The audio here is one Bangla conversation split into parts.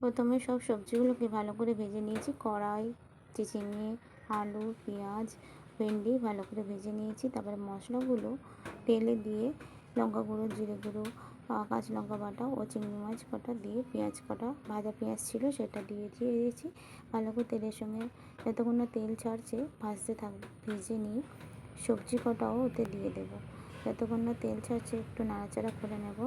প্রথমে সব সবজিগুলোকে ভালো করে ভেজে নিয়েছি। কড়াই, চিচিঙে, আলু, পেঁয়াজ, ভেন্ডি ভালো করে ভেজে নিয়েছি। তারপরে মশলাগুলো তেলে দিয়ে লঙ্কা গুঁড়ো, জিরে গুঁড়ো, কাঁচা লঙ্কা বাটা ও চিংড়ি মাছ কটা দিয়ে পেঁয়াজ কটা, ভাজা পেঁয়াজ ছিল সেটা দিয়ে দিয়েছি। ভালো করে তেলের সঙ্গে যতক্ষণ না তেল ছাড়ছে ভাজতে থাকবো। ভেজে নিয়ে সবজি কটাও ওতে দিয়ে দেবো। যতক্ষণ না তেল ছাড়ছে একটু নাড়াচাড়া করে নেব।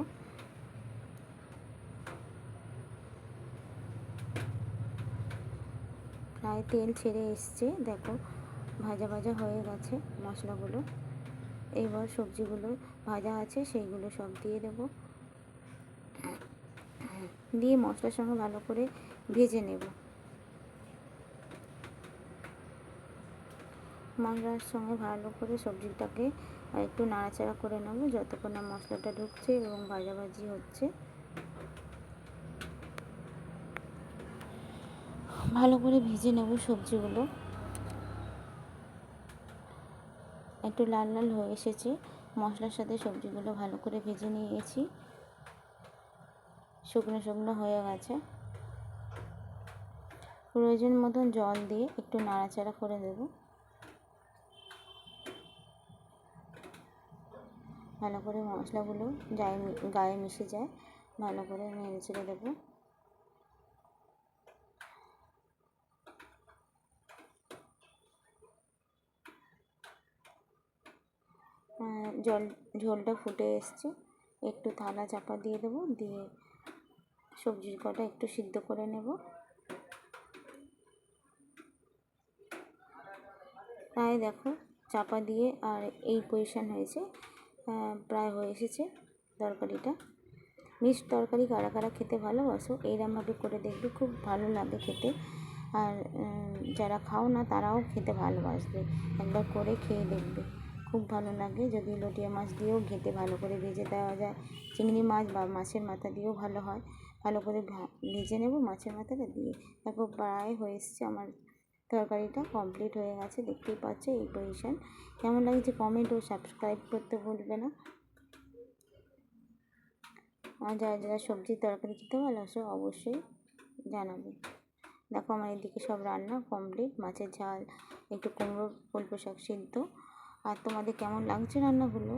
প্রায় তেল ছেড়ে এসছে, দেখো ভাজা ভাজা হয়ে গেছে মশলাগুলো। এবার সবজিগুলো ভাজা আছে সেইগুলো সব দিয়ে দেব। দিয়ে মশলার সঙ্গে ভালো করে ভেজে নেব। মশলার সঙ্গে ভালো করে সবজিটাকে আর একটু নাড়াচাড়া করে নেব যতক্ষণ না মশলাটা ঢুকছে এবং ভাজাভাজি হচ্ছে। ভালো করে ভেজে নেব সবজিগুলো। একটু লাল লাল হয়ে এসেছে, মশলার সাথে সবজিগুলো ভালো করে ভেজে নিয়েছি। শুকনো শুকনো হয়ে গেছে। প্রয়োজন মতন জল দিয়ে একটু নাড়াচাড়া করে দেব। ভালো করে মশলাগুলো গায়ে মিশে যায়, ভালো করে নেড়ে চেড়ে দেবো। ঝোলটা ফুটে এসছে, একটু থালা চাপা দিয়ে দেবো। দিয়ে সবজির কটা একটু সিদ্ধ করে নেব। প্রায় দেখো চাপা দিয়ে আর এই পজিশন হয়েছে, প্রায় হয়ে এসেছে তরকারিটা। মিক্সড তরকারি কারা কারা খেতে ভালোবাসো এইরকমভাবে করে দেখবে, খুব ভালো লাগে খেতে। আর যারা খাও না তারাও খেতে ভালোবাসবে, একবার করে খেয়ে দেখবে, খুব ভালো লাগে। যদি লটিয়া মাছ দিয়েও খেতে ভালো করে ভেজে দেওয়া যায়, চিংড়ি মাছ বা মাছের মাথা দিয়েও ভালো হয়। ভালো করে ভেজে নেব মাছের মাথাটা দিয়ে। দেখো প্রায় হয়ে এসছে আমার তরকারিটা, কমপ্লিট হয়ে গেছে, দেখতেই পাচ্ছ এই পজিশন। কেমন লাগছে কমেন্ট ও সাবস্ক্রাইব করতে ভুলবে না। আর যারা যারা সবজির তরকারি খেতে ভালোবাসো অবশ্যই জানাবে। দেখো আমার এদিকে সব রান্না কমপ্লিট, মাছের ঝাল, একটু কুমড়ো কলপো শাক সিদ্ধ। আর তোমাদের কেমন লাগছে রান্নাগুলো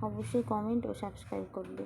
অবশ্যই কমেন্ট ও সাবস্ক্রাইব করবে।